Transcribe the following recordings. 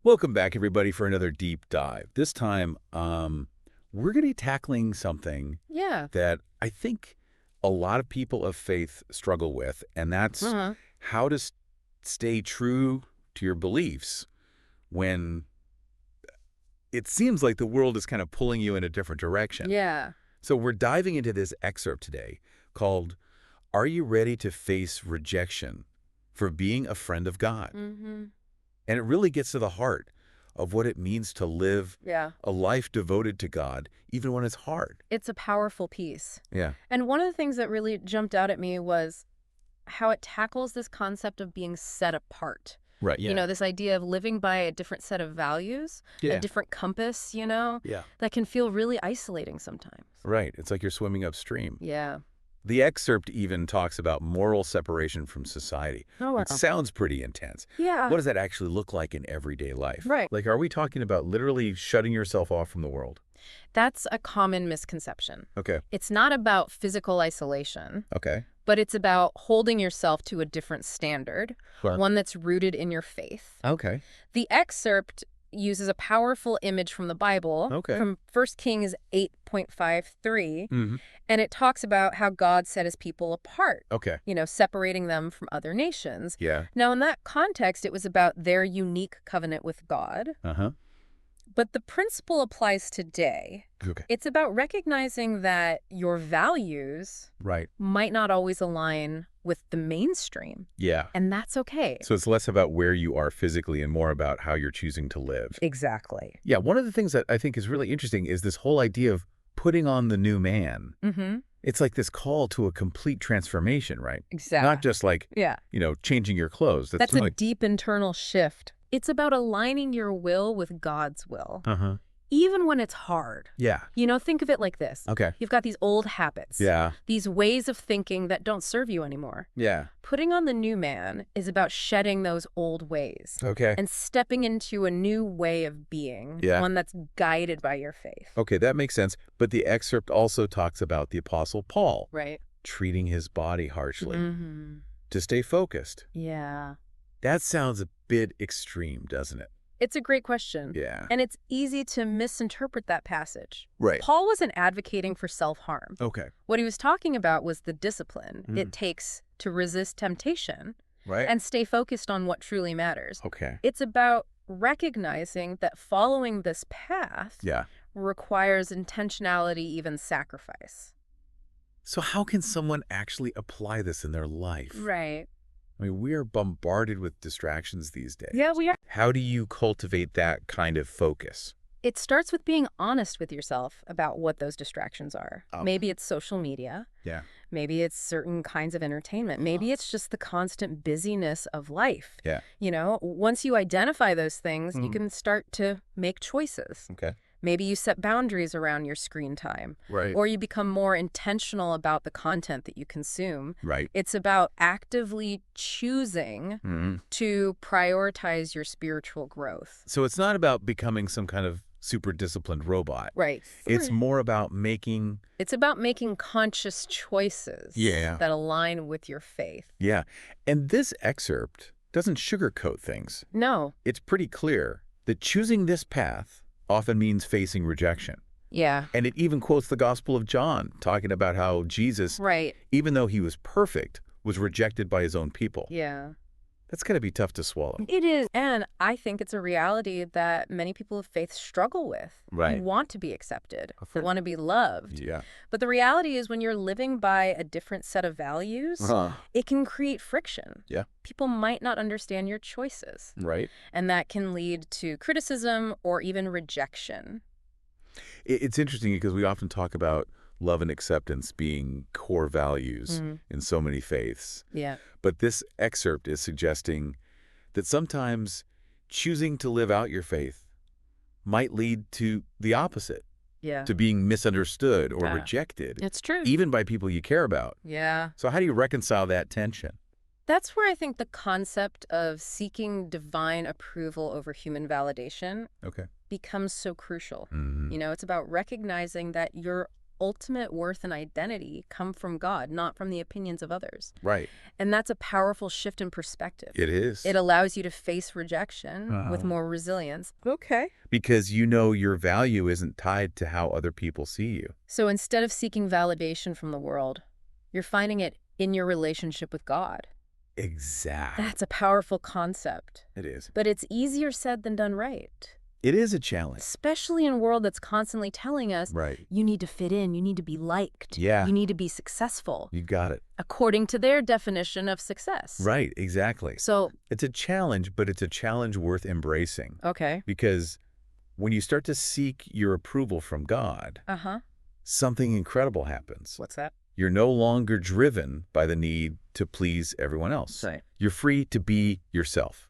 Welcome back, everybody, for another deep dive. This time, we're going to be tackling something Yeah. that I think a lot of people of faith struggle with, and that's Uh-huh. how to stay true to your beliefs when it seems like the world is kind of pulling you in a different direction. Yeah. So we're diving into this excerpt today called, "Are You Ready to Face Rejection for Being a Friend of God?" Mm-hmm. And it really gets to the heart of what it means to live Yeah. a life devoted to God, even when it's hard. It's a powerful piece. Yeah. And one of the things that really jumped out at me was how it tackles this concept of being set apart. Right. Yeah. This idea of living by a different set of values, a Yeah. different compass, Yeah. that can feel really isolating sometimes. Right. It's like you're swimming upstream. Yeah. The excerpt even talks about moral separation from society, Oh, wow. which sounds pretty intense. Yeah. What does that actually look like in everyday life? Right. Like, are we talking about literally shutting yourself off from the world? That's a common misconception. Okay. It's not about physical isolation, Okay. but it's about holding yourself to a different standard, Well, one that's rooted in your faith. okay. The excerpt uses a powerful image from the Bible, Okay. from 1 Kings 8:53, Mm-hmm. and it talks about how God set his people apart, Okay. separating them from other nations. Yeah. Now, in that context, it was about their unique covenant with God. Uh-huh. But the principle applies today. Okay. It's about recognizing that your values Right. might not always align with the mainstream, Yeah. and that's okay. So it's less about where you are physically and more about how you're choosing to live. Exactly. Yeah, one of the things that I think is really interesting is this whole idea of putting on the new man. Mm-hmm. It's like this call to a complete transformation, right? Exactly. Not just like, Yeah. changing your clothes. That's a like, deep internal shift. It's about aligning your will with God's will, uh-huh. even when it's hard. Yeah. Think of it like this. Okay. You've got these old habits, Yeah. these ways of thinking that don't serve you anymore. Yeah. Putting on the new man is about shedding those old ways Okay. and stepping into a new way of being, Yeah. one that's guided by your faith. Okay, that makes sense. But the excerpt also talks about the Apostle Paul Right? treating his body harshly Mm-hmm. to stay focused. Yeah. That sounds a bit extreme, doesn't it? It's a great question. Yeah. And it's easy to misinterpret that passage. Right. Paul wasn't advocating for self-harm. Okay. What he was talking about was the discipline Mm. it takes to resist temptation Right. and stay focused on what truly matters. Okay. It's about recognizing that following this path Yeah. requires intentionality, even sacrifice. So how can someone actually apply this in their life? Right. I mean, we are bombarded with distractions these days. Yeah, we are. How do you cultivate that kind of focus? It starts with being honest with yourself about what those distractions are. Oh. Maybe it's social media. Yeah. Maybe it's certain kinds of entertainment. Maybe it's just the constant busyness of life. Yeah. Once you identify those things, you Mhm. can start to make choices. Okay. Maybe you set boundaries around your screen time, Right. or you become more intentional about the content that you consume. Right. It's about actively choosing Mm-hmm. to prioritize your spiritual growth. So it's not about becoming some kind of super disciplined robot. Right. It's more about making, It's about making conscious choices Yeah. that align with your faith. yeah. And this excerpt doesn't sugarcoat things. No. It's pretty clear that choosing this path often means facing rejection. Yeah. And it even quotes the Gospel of John, talking about how Jesus, Right. even though he was perfect, was rejected by his own people. Yeah. That's got to be tough to swallow. It is. And I think it's a reality that many people of faith struggle with. Right. They want to be accepted. Of They course. want to be loved. Yeah. But the reality is when you're living by a different set of values, it can create friction. Yeah. People might not understand your choices. Right. And that can lead to criticism or even rejection. It's interesting because we often talk about love and acceptance being core values in so many faiths. Yeah. But this excerpt is suggesting that sometimes choosing to live out your faith might lead to the opposite, Yeah. to being misunderstood or Yeah. rejected, It's true. even by people you care about. Yeah. So how do you reconcile that tension? That's where I think the concept of seeking divine approval over human validation Okay. becomes so crucial. Mhm. It's about recognizing that your ultimate worth and identity come from God, not from the opinions of others. Right. And that's a powerful shift in perspective. It is. It allows you to face rejection with Uh-huh. more resilience. Okay. Because you know your value isn't tied to how other people see you. So instead of seeking validation from the world, you're finding it in your relationship with God. Exactly. That's a powerful concept. It is. But it's easier said than done right. It is a challenge. Especially in a world that's constantly telling us, Right. you need to fit in, you need to be liked, Yeah. you need to be successful, You got it. according to their definition of success. Right. Exactly. So, It's a challenge, but it's a challenge worth embracing. okay. Because when you start to seek your approval from God, Uh-huh. something incredible happens. What's that? You're no longer driven by the need to please everyone else. Right. You're free to be yourself,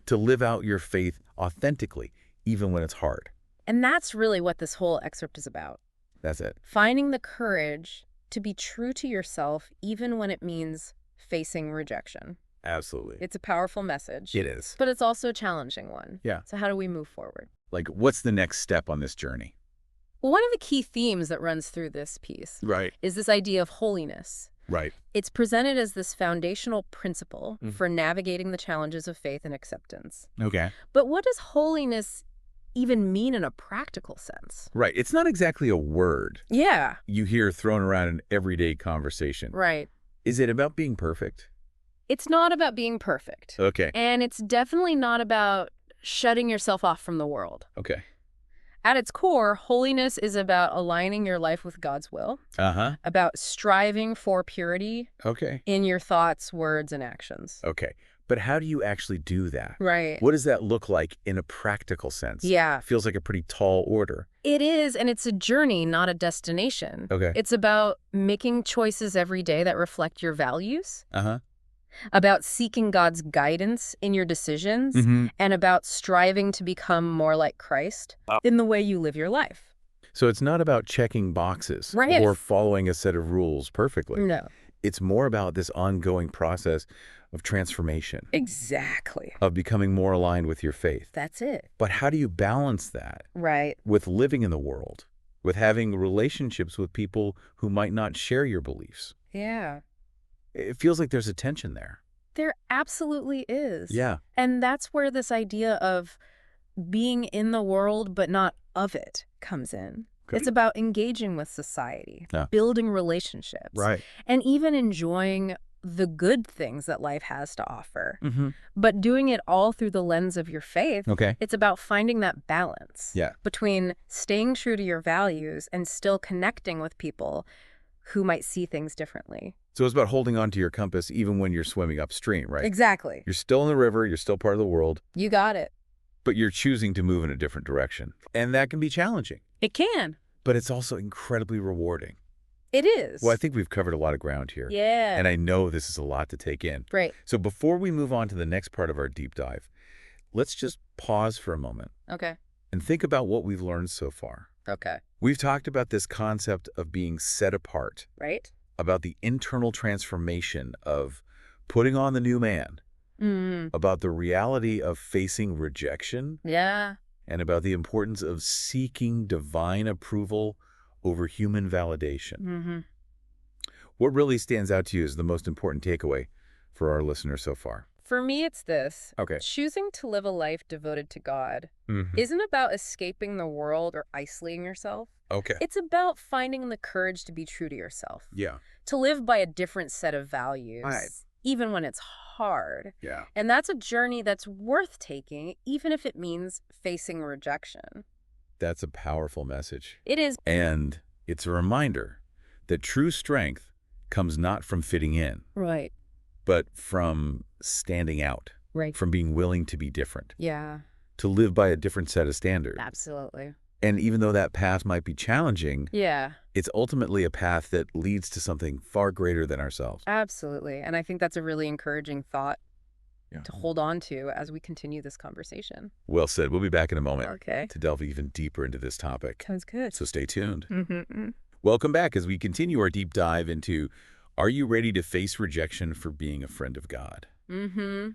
to live out your faith authentically, even when it's hard. And that's really what this whole excerpt is about. That's it. Finding the courage to be true to yourself, even when it means facing rejection. Absolutely. It's a powerful message. It is. But it's also a challenging one. Yeah. So how do we move forward? Like, what's the next step on this journey? Well, one of the key themes that runs through this piece Right. is this idea of holiness. Right. It's presented as this foundational principle for navigating the challenges of faith and acceptance. Okay. But what does holiness even mean in a practical sense? Right. It's not exactly a word Yeah. you hear thrown around in everyday conversation. Right. Is it about being perfect? It's not about being perfect. Okay. And it's definitely not about shutting yourself off from the world. Okay. At its core, holiness is about aligning your life with God's will, Uh-huh. about striving for purity Okay. in your thoughts, words, and actions. Okay. But how do you actually do that? Right. What does that look like in a practical sense? Yeah. Feels like a pretty tall order. It is, and it's a journey, not a destination. Okay. It's about making choices every day that reflect your values, Uh-huh. about seeking God's guidance in your decisions, and about striving to become more like Christ in the way you live your life. So it's not about checking boxes Right. or following a set of rules perfectly. No. It's more about this ongoing process of transformation, Exactly. of becoming more aligned with your faith. That's it. But how do you balance that Right. with living in the world, with having relationships with people who might not share your beliefs? Yeah. It feels like there's a tension there. There absolutely is. Yeah. And that's where this idea of being in the world but not of it comes in. Okay. It's about engaging with society, Yeah. building relationships, Right. and even enjoying the good things that life has to offer. Mm-hmm. But doing it all through the lens of your faith, Okay. it's about finding that balance Yeah. between staying true to your values and still connecting with people who might see things differently. So it's about holding on to your compass even when you're swimming upstream, right? Exactly. You're still in the river, you're still part of the world, You got it. but you're choosing to move in a different direction. And that can be challenging, It can. but it's also incredibly rewarding. It is. Well, I think we've covered a lot of ground here. Yeah. And I know this is a lot to take in. Right. So before we move on to the next part of our deep dive, let's just pause for a moment Okay. and think about what we've learned so far. Okay. We've talked about this concept of being set apart, Right? about the internal transformation of putting on the new man, about the reality of facing rejection, Yeah. and about the importance of seeking divine approval over human validation. What really stands out to you as the most important takeaway for our listeners so far? For me, it's this. Okay. Choosing to live a life devoted to God isn't about escaping the world or isolating yourself. Okay. It's about finding the courage to be true to yourself, Yeah. to live by a different set of values, Right. even when it's hard. Yeah. And that's a journey that's worth taking, even if it means facing rejection. That's a powerful message. It is. And it's a reminder that true strength comes not from fitting in, Right. but from standing out, Right. from being willing to be different, Yeah. to live by a different set of standards. Absolutely. And even though that path might be challenging, Yeah. it's ultimately a path that leads to something far greater than ourselves. Absolutely. And I think that's a really encouraging thought Yeah. to hold on to as we continue this conversation. Well said. We'll be back in a moment Okay. to delve even deeper into this topic. Sounds good. So stay tuned. Mm-hmm. Welcome back as we continue our deep dive into, are you ready to face rejection for being a friend of God? Mm-hmm.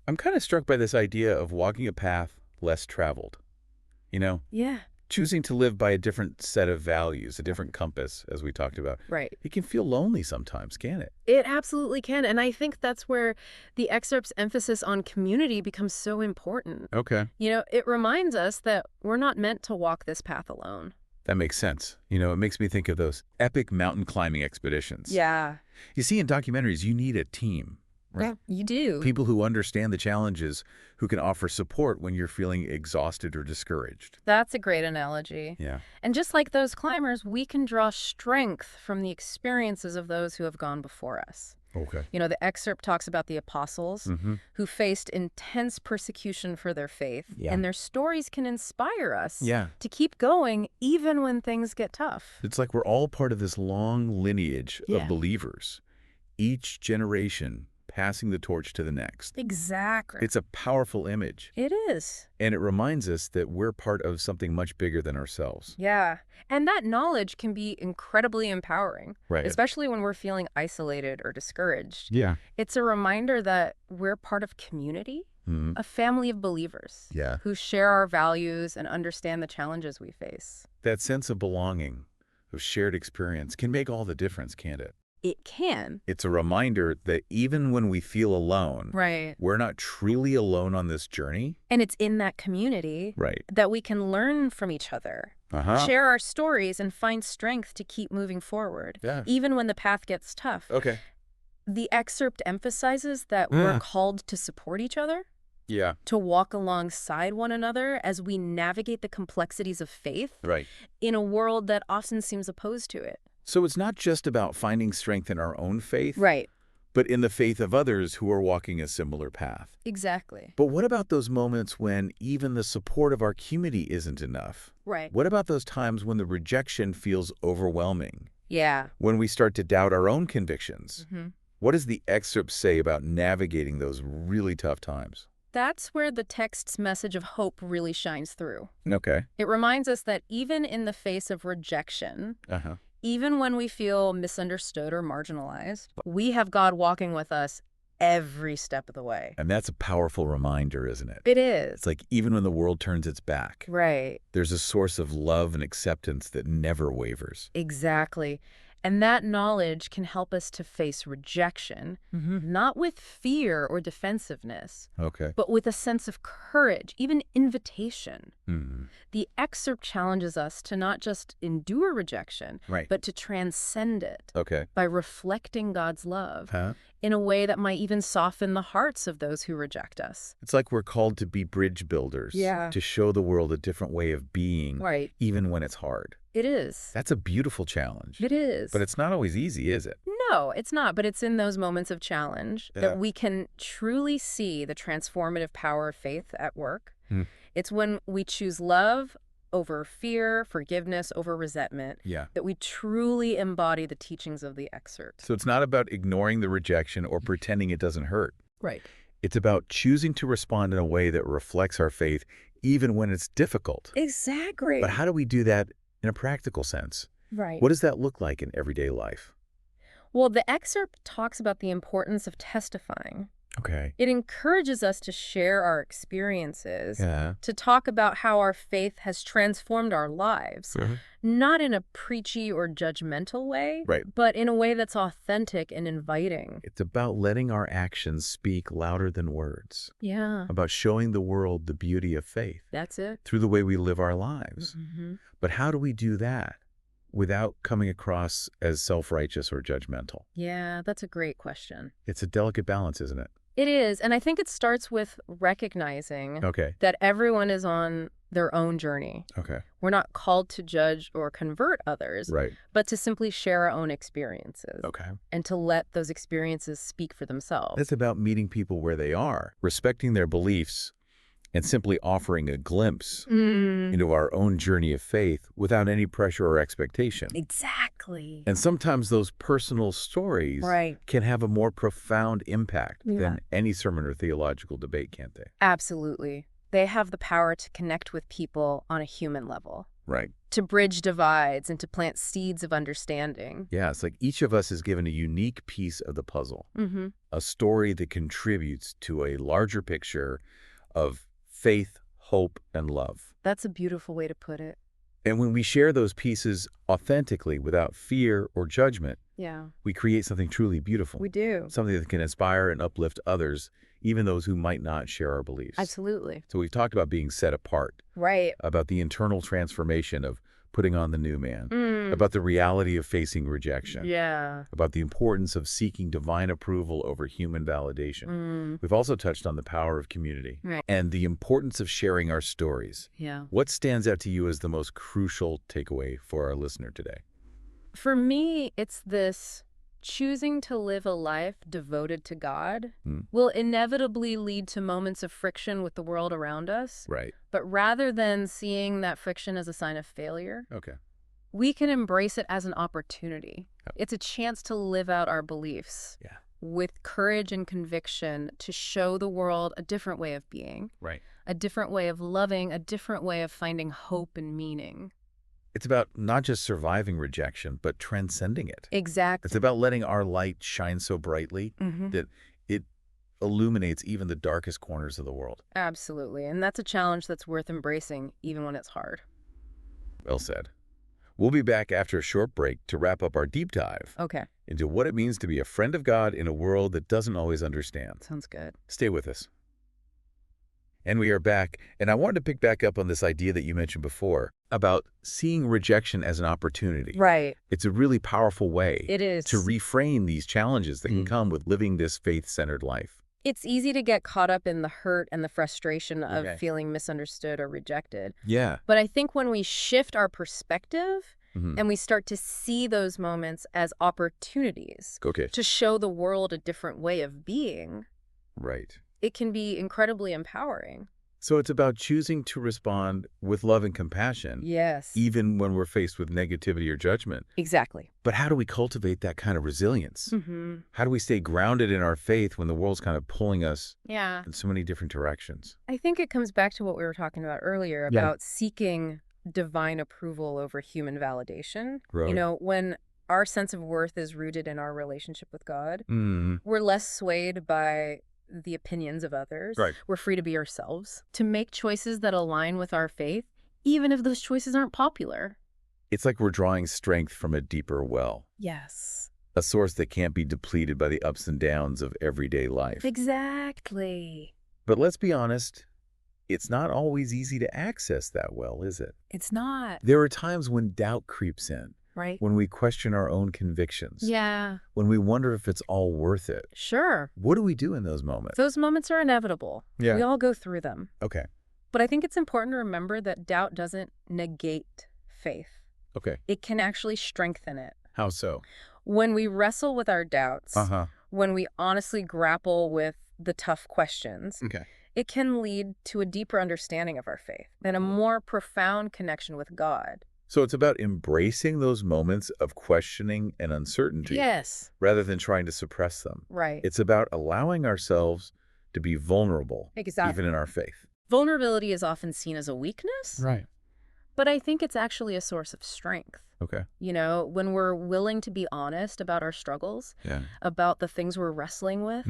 I'm kind of struck by this idea of walking a path less traveled. You know, Yeah. choosing to live by a different set of values, a different compass, as we talked about. Right. It can feel lonely sometimes, can't it? It absolutely can. And I think that's where the excerpt's emphasis on community becomes so important. Okay. It reminds us that we're not meant to walk this path alone. That makes sense. It makes me think of those epic mountain climbing expeditions. Yeah. You see, in documentaries, you need a team. Right? Yeah, you do. People who understand the challenges, who can offer support when you're feeling exhausted or discouraged. That's a great analogy. Yeah. And just like those climbers, we can draw strength from the experiences of those who have gone before us. Okay. The excerpt talks about the apostles who faced intense persecution for their faith, and their stories can inspire us to keep going even when things get tough. It's like we're all part of this long lineage of believers, each generation passing the torch to the next. Exactly. It's a powerful image. It is. And it reminds us that we're part of something much bigger than ourselves. Yeah. And that knowledge can be incredibly empowering, Right. especially when we're feeling isolated or discouraged. Yeah. It's a reminder that we're part of community, a family of believers who share our values and understand the challenges we face. That sense of belonging, of shared experience, can make all the difference, can't it? It can. It's a reminder that even when we feel alone, we're not truly alone on this journey. And it's in that community that we can learn from each other, share our stories, and find strength to keep moving forward, even when the path gets tough. Okay. The excerpt emphasizes that we're called to support each other, to walk alongside one another as we navigate the complexities of faith in a world that often seems opposed to it. So it's not just about finding strength in our own faith, Right. but in the faith of others who are walking a similar path. Exactly. But what about those moments when even the support of our community isn't enough? Right. What about those times when the rejection feels overwhelming? Yeah. When we start to doubt our own convictions? What does the excerpt say about navigating those really tough times? That's where the text's message of hope really shines through. Okay. It reminds us that even in the face of rejection, even when we feel misunderstood or marginalized, we have God walking with us every step of the way. And that's a powerful reminder, isn't it? It is. It's like even when the world turns its back, Right. there's a source of love and acceptance that never wavers. Exactly. And that knowledge can help us to face rejection, not with fear or defensiveness, but with a sense of courage, even invitation. The excerpt challenges us to not just endure rejection, but to transcend it by reflecting God's love in a way that might even soften the hearts of those who reject us. It's like we're called to be bridge builders, to show the world a different way of being, even when it's hard. It is. That's a beautiful challenge. It is. But it's not always easy, is it? No, it's not. But it's in those moments of challenge that we can truly see the transformative power of faith at work. It's when we choose love over fear, forgiveness over resentment, that we truly embody the teachings of the excerpt. So it's not about ignoring the rejection or pretending it doesn't hurt. Right. It's about choosing to respond in a way that reflects our faith, even when it's difficult. Exactly. But how do we do that in a practical sense? Right. What does that look like in everyday life? Well, the excerpt talks about the importance of testifying. Okay. It encourages us to share our experiences, to talk about how our faith has transformed our lives, not in a preachy or judgmental way, but in a way that's authentic and inviting. It's about letting our actions speak louder than words. Yeah. About showing the world the beauty of faith. That's it. Through the way we live our lives. But how do we do that without coming across as self-righteous or judgmental? Yeah, that's a great question. It's a delicate balance, isn't it? It is, and I think it starts with recognizing that everyone is on their own journey. We're not called to judge or convert others, but to simply share our own experiences and to let those experiences speak for themselves. It's about meeting people where they are, respecting their beliefs, and simply offering a glimpse into our own journey of faith without any pressure or expectation. Exactly. And sometimes those personal stories can have a more profound impact than any sermon or theological debate, can't they? Absolutely. They have the power to connect with people on a human level. To bridge divides and to plant seeds of understanding. Yeah, it's like each of us is given a unique piece of the puzzle, a story that contributes to a larger picture of faith, hope, and love. That's a beautiful way to put it. And when we share those pieces authentically without fear or judgment, Yeah. we create something truly beautiful. We do. Something that can inspire and uplift others, even those who might not share our beliefs. Absolutely. So we've talked about being set apart, Right. about the internal transformation of putting on the new man, Mm. about the reality of facing rejection, Yeah. about the importance of seeking divine approval over human validation. Mm. We've also touched on the power of community Right. and the importance of sharing our stories. Yeah. What stands out to you as the most crucial takeaway for our listener today? For me, it's this: choosing to live a life devoted to God will inevitably lead to moments of friction with the world around us. Right. But rather than seeing that friction as a sign of failure, Okay. we can embrace it as an opportunity. Yep. It's a chance to live out our beliefs Yeah. with courage and conviction, to show the world a different way of being, Right. a different way of loving, a different way of finding hope and meaning. It's about not just surviving rejection, but transcending it. Exactly. It's about letting our light shine so brightly that it illuminates even the darkest corners of the world. Absolutely. And that's a challenge that's worth embracing, even when it's hard. Well said. We'll be back after a short break to wrap up our deep dive Okay. into what it means to be a friend of God in a world that doesn't always understand. Sounds good. Stay with us. And we are back, and I wanted to pick back up on this idea that you mentioned before about seeing rejection as an opportunity. Right. It's a really powerful way It is. to reframe these challenges that can come with living this faith-centered life. It's easy to get caught up in the hurt and the frustration of Okay. feeling misunderstood or rejected. Yeah. But I think when we shift our perspective and we start to see those moments as opportunities Okay. to show the world a different way of being, Right. it can be incredibly empowering. So it's about choosing to respond with love and compassion, Yes. even when we're faced with negativity or judgment. Exactly. But how do we cultivate that kind of resilience? How do we stay grounded in our faith when the world's kind of pulling us Yeah. in so many different directions? I think it comes back to what we were talking about earlier about seeking divine approval over human validation. Right. You know, when our sense of worth is rooted in our relationship with God, Mm. we're less swayed by the opinions of others. Right. We're free to be ourselves, to make choices that align with our faith, even if those choices aren't popular. It's like we're drawing strength from a deeper well, Yes. a source that can't be depleted by the ups and downs of everyday life. Exactly. But let's be honest, it's not always easy to access that well, is it? It's not. There are times when doubt creeps in, Right? when we question our own convictions, Yeah. when we wonder if it's all worth it. Sure. What do we do in those moments? Those moments are inevitable. Yeah. We all go through them. Okay. But I think it's important to remember that doubt doesn't negate faith. Okay. It can actually strengthen it. How so? When we wrestle with our doubts, Uh-huh. when we honestly grapple with the tough questions, Okay. it can lead to a deeper understanding of our faith and a more profound connection with God. So it's about embracing those moments of questioning and uncertainty Yes. rather than trying to suppress them. Right. It's about allowing ourselves to be vulnerable, Exactly. even in our faith. Vulnerability is often seen as a weakness, Right. but I think it's actually a source of strength. Okay. You know, when we're willing to be honest about our struggles, Yeah. about the things we're wrestling with,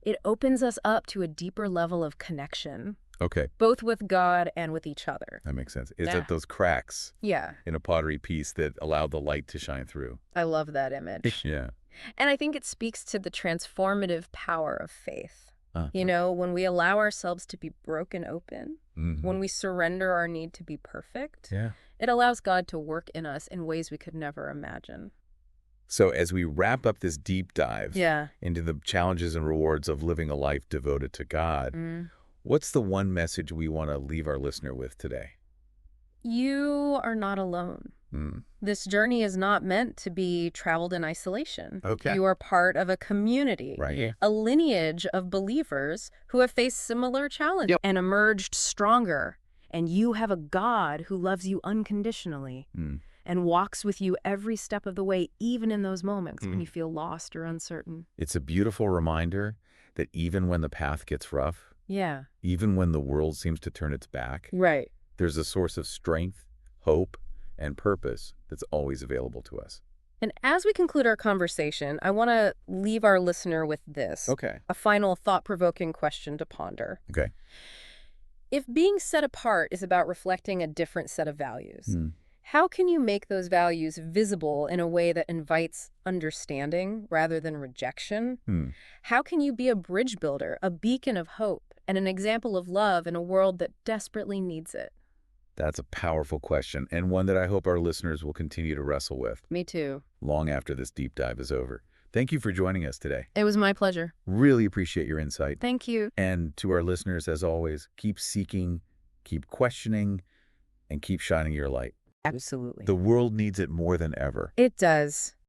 it opens us up to a deeper level of connection, Okay. both with God and with each other. That makes sense. Is Yeah. it those cracks Yeah, in a pottery piece that allow the light to shine through? I love that image. Yeah. And I think it speaks to the transformative power of faith. Uh-huh. You know, when we allow ourselves to be broken open, Mhm. when we surrender our need to be perfect, Yeah. it allows God to work in us in ways we could never imagine. So as we wrap up this deep dive Yeah. into the challenges and rewards of living a life devoted to God, what's the one message we want to leave our listener with today? You are not alone. This journey is not meant to be traveled in isolation. Okay. You are part of a community, Right. a lineage of believers who have faced similar challenges and emerged stronger. And you have a God who loves you unconditionally and walks with you every step of the way, even in those moments when you feel lost or uncertain. It's a beautiful reminder that even when the path gets rough, Yeah. even when the world seems to turn its back, Right. there's a source of strength, hope, and purpose that's always available to us. And as we conclude our conversation, I want to leave our listener with this. Okay. A final thought-provoking question to ponder. Okay. If being set apart is about reflecting a different set of values, Hmm. how can you make those values visible in a way that invites understanding rather than rejection? Hmm. How can you be a bridge builder, a beacon of hope, and an example of love in a world that desperately needs it? That's a powerful question, and one that I hope our listeners will continue to wrestle with Me too. long after this deep dive is over. Thank you for joining us today. It was my pleasure. Really appreciate your insight. Thank you. And to our listeners, as always, keep seeking, keep questioning, and keep shining your light. Absolutely. The world needs it more than ever. It does.